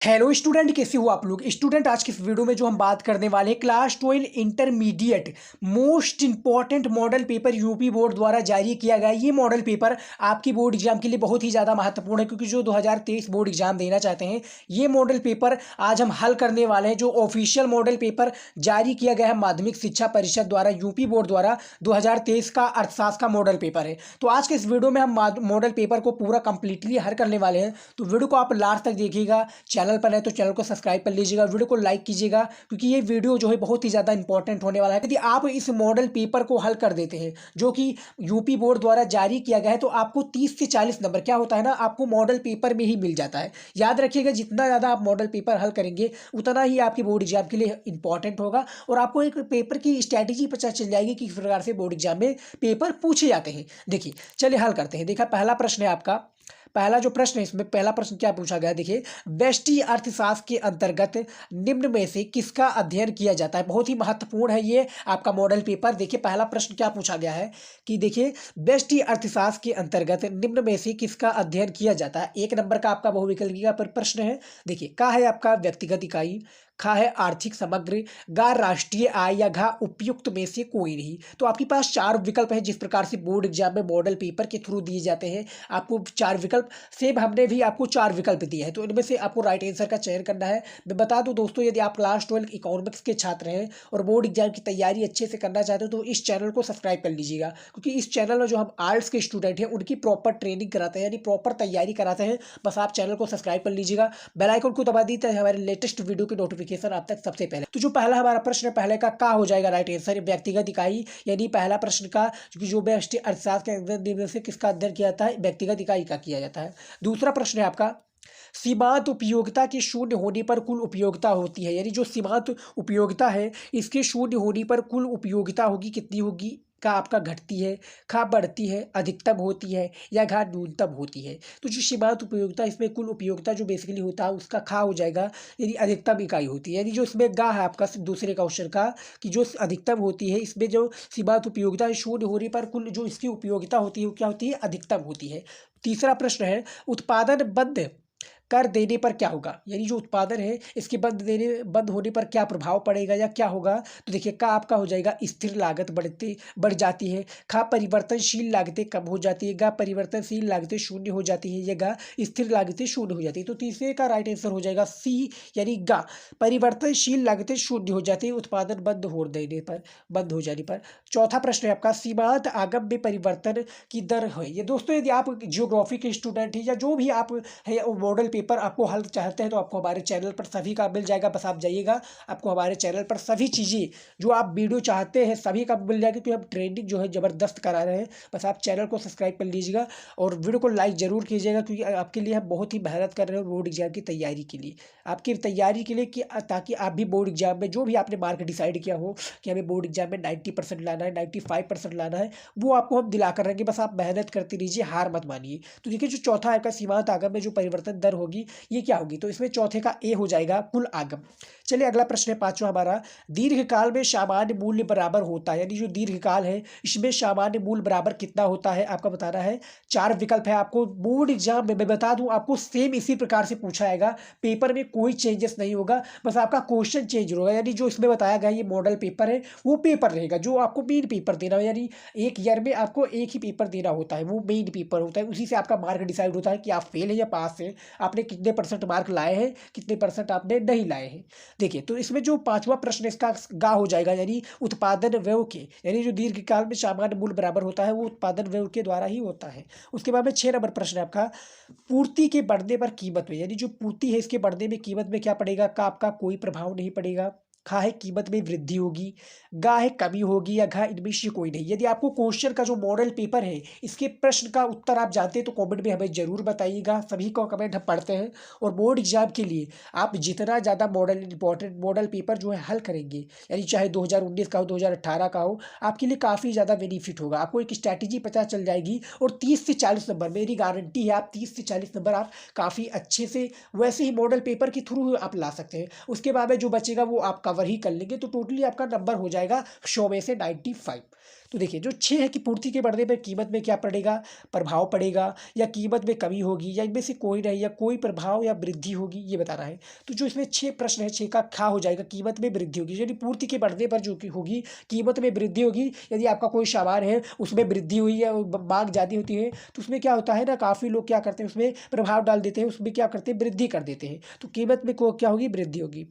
Hello student, कैसे हो आप लोग। स्टूडेंट, आज की इस वीडियो में जो हम बात करने वाले हैं class 12 intermediate most important model paper UP board द्वारा जारी किया गया। ये मॉडल पेपर आपकी बोर्ड एग्जाम के लिए बहुत ही ज़्यादा महत्वपूर्ण है, क्योंकि जो 2023 बोर्ड एग्जाम देना चाहते हैं ये मॉडल पेपर आज हम हल करने वाले हैं। जो ऑफिशियल मॉडल पेपर जारी किया गया है माध्यमिक शिक्षा परिषद द्वारा, यूपी बोर्ड द्वारा 2023 का अर्थशास्त्र का मॉडल पेपर है। तो आज के इस वीडियो में हम मॉडल पेपर को पूरा कंप्लीटली हल करने वाले हैं। तो वीडियो को आप लास्ट तक देखिएगा। चैनल पर है तो चैनल को सब्सक्राइब कर लीजिएगा, वीडियो को लाइक कीजिएगा, क्योंकि ये वीडियो जो है बहुत ही ज़्यादा इंपॉर्टेंट होने वाला है। यदि आप इस मॉडल पेपर को हल कर देते हैं जो कि यूपी बोर्ड द्वारा जारी किया गया है, तो आपको 30 से 40 नंबर क्या होता है ना, आपको मॉडल पेपर में ही मिल जाता है। याद रखिएगा, जितना ज़्यादा आप मॉडल पेपर हल करेंगे उतना ही आपकी बोर्ड एग्जाम के लिए इंपॉर्टेंट होगा, और आपको एक पेपर की स्ट्रैटेजी पता चल जाएगी कि किस प्रकार से बोर्ड एग्जाम में पेपर पूछे जाते हैं। देखिए, चलिए हल करते हैं। देखा, पहला प्रश्न है आपका। पहला जो प्रश्न है, इसमें पहला प्रश्न क्या पूछा गया, देखिए, व्यष्टि अर्थशास्त्र के अंतर्गत निम्न में से किसका अध्ययन किया जाता है। बहुत ही महत्वपूर्ण है ये आपका मॉडल पेपर। देखिए, पहला प्रश्न क्या पूछा गया है कि देखिए, व्यष्टि अर्थशास्त्र के अंतर्गत निम्न में से किसका अध्ययन किया जाता है। एक नंबर का आपका बहुविकल्पीय पर प्रश्न है। देखिए, का है आपका व्यक्तिगत इकाई, खा है आर्थिक समग्र, गा राष्ट्रीय आय, या घा उपयुक्त में से कोई नहीं। तो आपके पास चार विकल्प हैं। जिस प्रकार से बोर्ड एग्जाम में मॉडल पेपर के थ्रू दिए जाते हैं आपको चार विकल्प, सेम हमने भी आपको चार विकल्प दिए हैं। तो इनमें से आपको राइट आंसर का चयन करना है। मैं बता दूं दोस्तों, यदि आप क्लास 12 इकोनॉमिक्स के छात्र हैं और बोर्ड एग्जाम की तैयारी अच्छे से करना चाहते हो तो इस चैनल को सब्सक्राइब कर लीजिएगा, क्योंकि इस चैनल में जो हम आर्ट्स के स्टूडेंट हैं उनकी प्रॉपर ट्रेनिंग कराते हैं, यानी प्रॉपर तैयारी कराते हैं। बस आप चैनल को सब्सक्राइब कर लीजिएगा, बेल आइकन को दबा दीजिए, हमारे लेटेस्ट वीडियो की नोटिफिकेशन आप तक सबसे पहले। तो जो पहला हमारा प्रश्न है, पहले का हो जाएगा राइट आंसर, व्यक्तिगत इकाई। यानी पहला प्रश्न का जो व्यष्टि अर्थशास्त्र के अंदर से किसका अध्ययन किया जाता है, व्यक्तिगत इकाई का किया जाता है। दूसरा प्रश्न है आपका, सीमांत उपयोगिता के शून्य होने पर कुल उपयोगिता होती है। यानी जो सीमांत उपयोगिता है इसके शून्य होने पर कुल उपयोगिता होगी, कितनी होगी। का आपका घटती है, खा बढ़ती है, अधिकतम होती है, या घा न्यूनतम होती है। तो जो सीमांत उपयोगिता, इसमें कुल उपयोगिता जो बेसिकली होता है उसका खा हो जाएगा, यानी अधिकतम इकाई होती है। यानी जो इसमें गा है आपका दूसरे क्वेश्चन का, कि जो अधिकतम होती है, इसमें जो सीमांत उपयोगिता शून्य होने पर कुल जो इसकी उपयोगिता होती है वो क्या होती है, अधिकतम होती है। तीसरा प्रश्न है, उत्पादन बंद कर देने पर क्या होगा। यानी जो उत्पादन है इसके बंद होने पर क्या प्रभाव पड़ेगा या क्या होगा। तो देखिए, का आपका हो जाएगा स्थिर लागत बढ़ जाती है, खा परिवर्तनशील लागतें कम हो जाती है, गा परिवर्तनशील लागतें शून्य हो जाती है, या गा स्थिर लागतें शून्य हो जाती है। तो तीसरे का राइट आंसर हो जाएगा सी, यानी गा परिवर्तनशील लागतें शून्य हो जाती है उत्पादन बंद हो जाने पर। चौथा प्रश्न है आपका, सीमांत आगम में परिवर्तन की दर है। ये दोस्तों, यदि आप जियोग्राफी के स्टूडेंट हैं या जो भी आप है मॉडल पेपर आपको हल चाहते हैं तो आपको हमारे चैनल पर सभी का मिल जाएगा। बस आप जाइएगा, आपको हमारे चैनल पर सभी चीज़ें जो आप वीडियो चाहते हैं सभी का मिल जाएगा, क्योंकि हम ट्रेंडिंग जो है ज़बरदस्त करा रहे हैं। बस आप चैनल को सब्सक्राइब कर लीजिएगा और वीडियो को लाइक ज़रूर कीजिएगा, क्योंकि आपके लिए हम बहुत ही मेहनत कर रहे हैं बोर्ड एग्जाम की तैयारी के लिए, आपकी तैयारी के लिए, कि ताकि आप भी बोर्ड एग्जाम में जो भी आपने मार्क डिसाइड किया हो कि हमें बोर्ड एग्जाम में 90% लाना है, 95% लाना है, वो आपको हम दिला कर रहेंगे। बस आप मेहनत करते रहिए, हार मत मानिए। तो देखिए, जो चौथा आपका सीमांत आगम में जो परिवर्तन दर होगी ये क्या होगी, तो इसमें चौथे का ए हो जाएगा, कुल आगम। चलिए अगला प्रश्न है पांचवा हमारा, दीर्घकाल में सामान्य मूल्य बराबर होता है। यानी जो दीर्घकाल है इसमें सामान्य मूल्य बराबर कितना होता है आपका बताना है। चार विकल्प है आपको। बोर्ड एग्जाम में मैं बता दूं आपको सेम इसी प्रकार से पूछा आएगा, पेपर में कोई चेंजेस नहीं होगा, बस आपका क्वेश्चन चेंज होगा। यानी जो इसमें बताया गया ये मॉडल पेपर है वो पेपर रहेगा जो आपको मेन पेपर देना है। यानी एक ईयर में आपको एक ही पेपर देना होता है, वो मेन पेपर होता है, उसी से आपका मार्क डिसाइड होता है कि आप फेल है या पास है, आपने कितने परसेंट मार्क लाए हैं, कितने परसेंट आपने नहीं लाए हैं। देखिए, तो इसमें जो पांचवा प्रश्न इसका गा हो जाएगा, यानी उत्पादन व्यय के, यानी जो दीर्घकाल में सामान्य मूल्य बराबर होता है वो उत्पादन व्यय के द्वारा ही होता है। उसके बाद में 6 नंबर प्रश्न है आपका, पूर्ति के बढ़ने पर कीमत में, यानी जो पूर्ति है इसके बढ़ने में कीमत में क्या पड़ेगा, का आपका कोई प्रभाव नहीं पड़ेगा। खा है कीमत में वृद्धि होगी, गा है कमी होगी, या घा इनमें से कोई नहीं। यदि आपको क्वेश्चन का जो मॉडल पेपर है इसके प्रश्न का उत्तर आप जानते हैं तो कमेंट में हमें जरूर बताइएगा, सभी को कमेंट हम पढ़ते हैं। और बोर्ड एग्जाम के लिए आप जितना ज़्यादा इंपॉर्टेंट मॉडल पेपर जो है हल करेंगे, यानी चाहे 2019 का हो 2018 का हो, आपके लिए काफ़ी ज़्यादा बेनिफिट होगा। आपको एक स्ट्रैटेजी पता चल जाएगी और 30 से 40 नंबर, मेरी गारंटी है, आप 30 से 40 नंबर आप काफ़ी अच्छे से वैसे ही मॉडल पेपर के थ्रू आप ला सकते हैं। उसके बाद में जो बचेगा वो आप कवर ही कर लेंगे, तो टोटली आपका नंबर हो जाएगा 100 में से 95। तो देखिए जो 6 है कि पूर्ति के बढ़ने पर कीमत में क्या पड़ेगा, प्रभाव पड़ेगा, या कीमत में कमी होगी, या इनमें से कोई नहीं, या कोई प्रभाव या वृद्धि होगी, ये बताना है। तो जो इसमें 6 प्रश्न है, 6 का खा हो जाएगा, कीमत में वृद्धि होगी। यदि पूर्ति के बढ़ने पर जो कि होगी कीमत में वृद्धि होगी। यदि आपका कोई सामान है उसमें वृद्धि हुई है, मांग ज़्यादा होती है, तो उसमें क्या होता है ना, काफ़ी लोग क्या करते हैं उसमें प्रभाव डाल देते हैं, उसमें क्या करते हैं वृद्धि कर देते हैं, तो कीमत में को क्या होगी, वृद्धि होगी।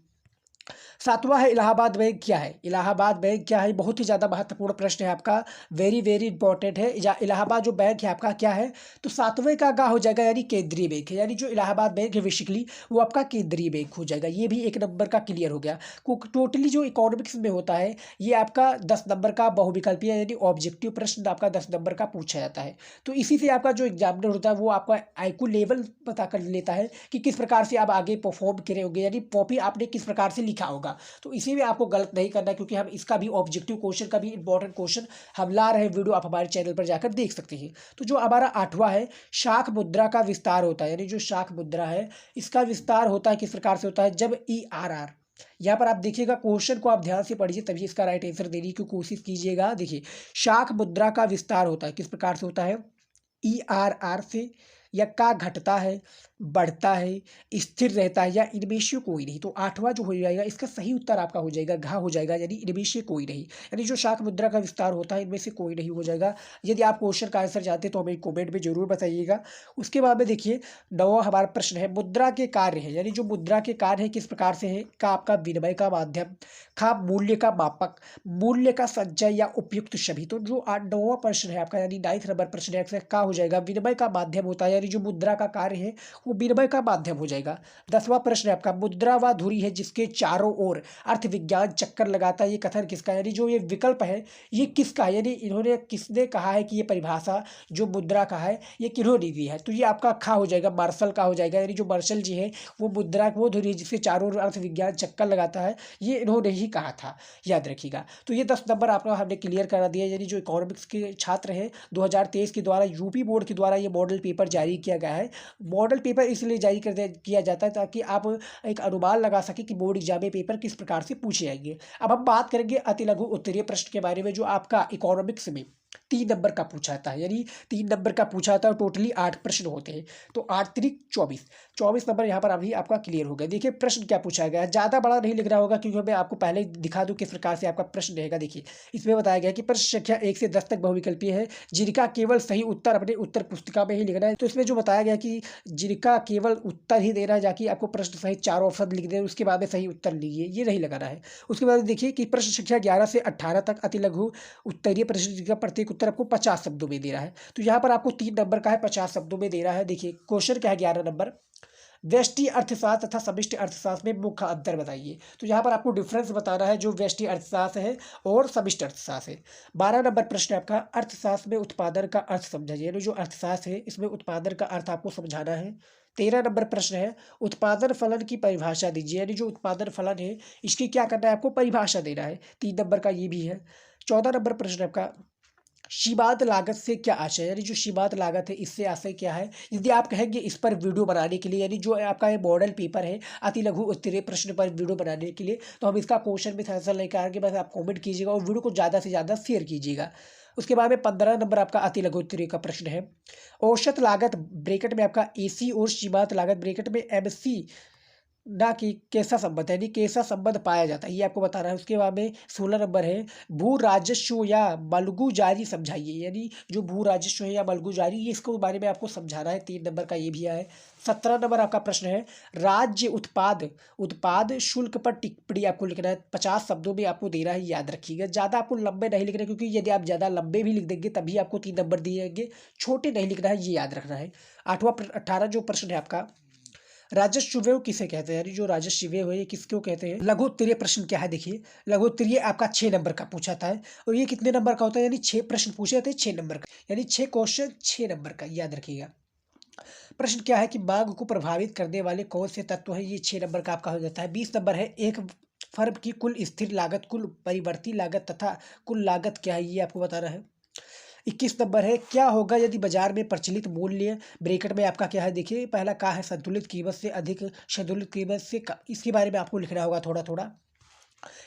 सातवां है इलाहाबाद बैंक क्या है। इलाहाबाद बैंक क्या है, बहुत ही ज़्यादा महत्वपूर्ण प्रश्न है आपका, वेरी वेरी इंपॉर्टेंट है। या इलाहाबाद जो बैंक है आपका क्या है, तो सातवें का गा हो जाएगा, यानी केंद्रीय बैंक है। यानी जो इलाहाबाद बैंक है बेसिकली वो आपका केंद्रीय बैंक हो जाएगा। ये भी 1 नंबर का क्लियर हो गया। टोटली जो इकोनॉमिक्स में होता है ये आपका 10 नंबर का बहुविकल्पीय यानी ऑब्जेक्टिव प्रश्न आपका 10 नंबर का पूछा जाता है। तो इसी से आपका जो एग्जामिनर होता है वो आपका आईक्यू लेवल पता कर लेता है कि किस प्रकार से आप आगे परफॉर्म करे होंगे, यानी कॉपी आपने किस प्रकार से लिखा होगा। तो इसी में आपको गलत नहीं करना है, क्योंकि हम इसका भी ऑब्जेक्टिव क्वेश्चन का भी इंपॉर्टेंट क्वेश्चन हम ला रहे हैं, वीडियो आप हमारे चैनल पर जाकर देख सकते हैं। तो जो हमारा 8वां है, शाख मुद्रा का विस्तार होता है। यानी जो शाख मुद्रा है इसका विस्तार होता है किस प्रकार से होता है, जब ERR, यहाँ पर आप देखिएगा क्वेश्चन को आप ध्यान से पढ़िए तभी इसका राइट आंसर देने की कोशिश कीजिएगा। देखिए शाख मुद्रा का विस्तार होता है किस प्रकार से होता है, ERR से, या का घटता है, बढ़ता है, स्थिर रहता है, या इनमें से कोई नहीं। तो 8वां जो हो जाएगा इसका सही उत्तर आपका हो जाएगा घा हो जाएगा, यानी इनमें से कोई नहीं। यानी जो शाख मुद्रा का विस्तार होता है इनमें से कोई नहीं हो जाएगा। यदि आप क्वेश्चन का आंसर जानते हैं तो हमें कमेंट में जरूर बताइएगा। उसके बाद में देखिए 9वां हमारा प्रश्न है, मुद्रा के कार्य है। यानी जो मुद्रा के कार्य है किस प्रकार से है, का आपका विनिमय का माध्यम, खा मूल्य का मापक, मूल्य का संचय, या उपयुक्त सभी। तो जो 9वां प्रश्न है आपका यानी 9th नंबर प्रश्न है का हो जाएगा, विनिमय का माध्यम होता है। यानी जो मुद्रा का कार्य है वो विनिमय का माध्यम हो जाएगा। 10वां प्रश्न है आपका, मुद्रा व धुरी है जिसके चारों ओर अर्थ विज्ञान चक्कर लगाता है, ये कथन किसका है। यानी जो ये विकल्प है ये किसका है, यानी इन्होंने किसने कहा है कि ये परिभाषा जो मुद्रा का है ये किन्होंने दी है। तो ये आपका खा हो जाएगा, मार्शल का हो जाएगा। यानी जो मार्शल जी है वो मुद्रा वो धुरी जिसके चारों ओर अर्थ विज्ञान चक्कर लगाता है, ये इन्होंने ही कहा था, याद रखिएगा। तो ये 10 नंबर आपको हमने क्लियर करा दिया। यानी जो इकोनॉमिक्स के छात्र हैं 2023 के द्वारा यूपी बोर्ड के द्वारा ये मॉडल पेपर जारी किया गया है। मॉडल पेपर इसलिए जारी किया जाता है ताकि आप एक अनुमान लगा सके कि बोर्ड एग्जाम में पेपर किस प्रकार से पूछे जाएंगे। अब हम बात करेंगे अति लघु उत्तरीय प्रश्न के बारे में, जो आपका इकोनॉमिक्स में 3 नंबर का पूछा जाता है। यानी 3 नंबर का पूछा जाता है और टोटली 8 प्रश्न होते हैं। तो 8 त्रिक 24 नंबर यहाँ पर अभी आपका क्लियर हो गया। देखिए प्रश्न क्या पूछा गया है, ज़्यादा बड़ा नहीं लिख रहा होगा क्योंकि मैं आपको पहले दिखा दूँ किस प्रकार से आपका प्रश्न रहेगा। देखिए इसमें बताया गया कि प्रश्न संख्या 1 से 10 तक बहुविकल्पीय है, जिनका केवल सही उत्तर अपने उत्तर पुस्तिका में ही लिखना है। तो इसमें जो बताया गया कि जिनका केवल उत्तर ही देना है, जाकि आपको प्रश्न सहित 4 ऑप्शन लिख दें उसके बाद में सही उत्तर लीजिए, ये नहीं लगाना है। उसके बाद देखिए कि प्रश्न संख्या 11 से 18 तक अति लघु उत्तरीय प्रश्न का प्रत्येक उत्तर आपको 50 शब्दों में दे रहा है। तो यहाँ पर आपको 3 नंबर का है, 50 शब्दों में दे रहा है। देखिए क्वेश्चन क्या है 11 नंबर, व्यष्टि अर्थशास्त्र तथा समष्टि अर्थशास्त्र में मुख्य अंतर बताइए। तो यहाँ पर आपको डिफरेंस बताना है जो व्यष्टि अर्थशास्त्र है और समष्टि अर्थशास्त्र है। 12 नंबर प्रश्न आपका, अर्थशास्त्र में उत्पादन का अर्थ समझाइए। यानी जो अर्थशास्त्र है इसमें उत्पादन का अर्थ आपको समझाना है। 13 नंबर प्रश्न है, उत्पादन फलन की परिभाषा दीजिए। यानी जो उत्पादन फलन है इसकी क्या करना है, आपको परिभाषा देना है। 3 नंबर का ये भी है। 14 नंबर प्रश्न आपका, सीमांत लागत से क्या आशय है। यानी जो सीमांत लागत है इससे आशय क्या है। यदि आप कहेंगे इस पर वीडियो बनाने के लिए, यानी जो आपका ये मॉडल पेपर है अति लघु उत्तरीय प्रश्न पर वीडियो बनाने के लिए, तो हम इसका क्वेश्चन भी आंसर लेकर आएंगे। बस आप कमेंट कीजिएगा और वीडियो को ज़्यादा से ज़्यादा शेयर कीजिएगा। उसके बाद में 15 नंबर आपका अति लघु उत्तरीय का प्रश्न है, औसत लागत ब्रैकेट में आपका AC और सीमांत लागत ब्रैकेट में MC ना कि कैसा संबंध है, यानी कैसा संबंध पाया जाता है, ये आपको बताना है। उसके बाद में 16 नंबर है, भू राजस्व या मलगूजारी समझाइए। यानी जो भू राजस्व है या मलगूजारी ये इसको बारे में आपको समझाना है। 3 नंबर का ये भी है। 17 नंबर आपका प्रश्न है, राज्य उत्पाद शुल्क पर टिप्पणी आपको लिखना है। 50 शब्दों में आपको देना है, याद रखिएगा। ज़्यादा आपको लंबे नहीं लिखना, क्योंकि यदि आप ज़्यादा लंबे भी लिख देंगे तभी आपको 3 नंबर दिए जाएंगे। छोटे नहीं लिखना है, ये याद रखना है। 18 जो प्रश्न है आपका, राजस्व व्यय किसे कहते हैं। यानी जो राजस्व व्यय है ये किसको कहते हैं। लघु उत्तरीय प्रश्न क्या है, देखिए लघु उत्तरीय आपका 6 नंबर का पूछा था है, और ये कितने नंबर का होता है, यानी 6 प्रश्न पूछे जाते हैं 6 नंबर का, यानी 6 क्वेश्चन 6 नंबर का, याद रखिएगा। प्रश्न क्या है कि मांग को प्रभावित करने वाले कौन से तत्व है, ये 6 नंबर का आपका हो जाता है। 20 नंबर है, एक फर्म की कुल स्थिर लागत, कुल परिवर्ती लागत तथा कुल लागत क्या है, ये आपको बताना है। 21 नंबर है, क्या होगा यदि बाजार में प्रचलित मूल्य ब्रैकेट में आपका क्या है। देखिए पहला का है, संतुलित कीमत से अधिक संतुलित कीमत से इसके बारे में आपको लिखना होगा थोड़ा थोड़ा।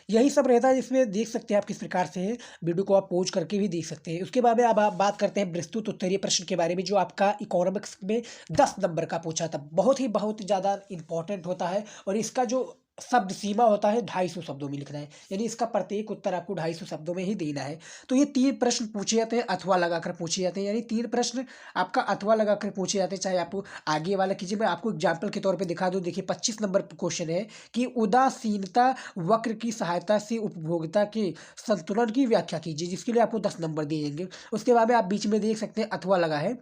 यही सब रहता है, इसमें देख सकते हैं आप किस प्रकार से है। वीडियो को आप पॉज करके भी देख सकते हैं। उसके बाद में अब आप बात करते हैं विस्तृत उत्तरीय प्रश्न के बारे में, जो आपका इकोनॉमिक्स में 10 नंबर का पूछा था। बहुत ज़्यादा इंपॉर्टेंट होता है, और इसका जो शब्द सीमा होता है 250 शब्दों में लिखना है, यानी इसका प्रत्येक उत्तर आपको 250 शब्दों में ही देना है। तो ये 3 प्रश्न पूछे जाते हैं, अथवा लगाकर पूछे जाते हैं, यानी 3 प्रश्न आपका अथवा लगाकर पूछे जाते हैं। चाहे आप आगे वाला कीजिए, मैं आपको एग्जाम्पल के तौर पे दिखा दूं। देखिए 25 नंबर क्वेश्चन है कि उदासीनता वक्र की सहायता से उपभोक्ता के संतुलन की व्याख्या कीजिए, जिसके लिए आपको 10 नंबर दिए जाएंगे। उसके बाद में आप बीच में देख सकते हैं अथवा लगा है।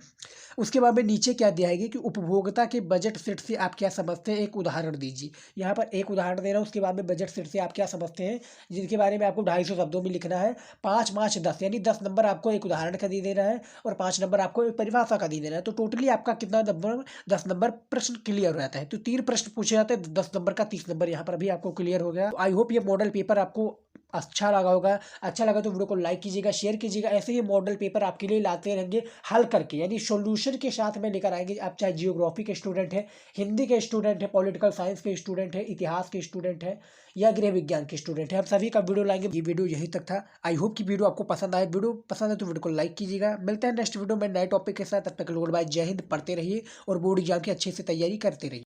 उसके बाद में नीचे क्या दिया है कि उपभोक्ता के बजट सेट से आप क्या समझते हैं, एक उदाहरण दीजिए। यहाँ पर एक उदाहरण दे रहा हूँ। उसके बाद में बजट सेट से आप क्या समझते हैं, जिनके बारे में आपको 250 शब्दों में लिखना है। 5 5 10, यानी 10 नंबर आपको एक उदाहरण का दे देना है, और 5 नंबर आपको एक परिभाषा का दे देना है। तो टोटली आपका कितना नंबर, 10 नंबर प्रश्न क्लियर हो जाता है। तो 3 प्रश्न पूछे जाते हैं 10 नंबर का, 30 नंबर यहाँ पर भी आपको क्लियर हो गया। आई होप ये मॉडल पेपर आपको अच्छा लगा होगा। अच्छा लगा तो वीडियो को लाइक कीजिएगा, शेयर कीजिएगा। ऐसे ही मॉडल पेपर आपके लिए लाते रहेंगे हल करके, यानी सॉल्यूशन के साथ में लेकर आएंगे। आप चाहे जियोग्राफी के स्टूडेंट है, हिंदी के स्टूडेंट है, पॉलिटिकल साइंस के स्टूडेंट है, इतिहास के स्टूडेंट है, या गृह विज्ञान के स्टूडेंट है, हम सभी का वीडियो लाएंगे। ये वीडियो यहीं तक था। आई होप कि वीडियो आपको पसंद आए। वीडियो पसंद है तो वीडियो को लाइक कीजिएगा। मिलते हैं नेक्स्ट वीडियो में नए टॉपिक के साथ। तब तक गुड बाय, जय हिंद। पढ़ते रहिए और बोर्ड एग्जाम की अच्छे से तैयारी करते रहिए।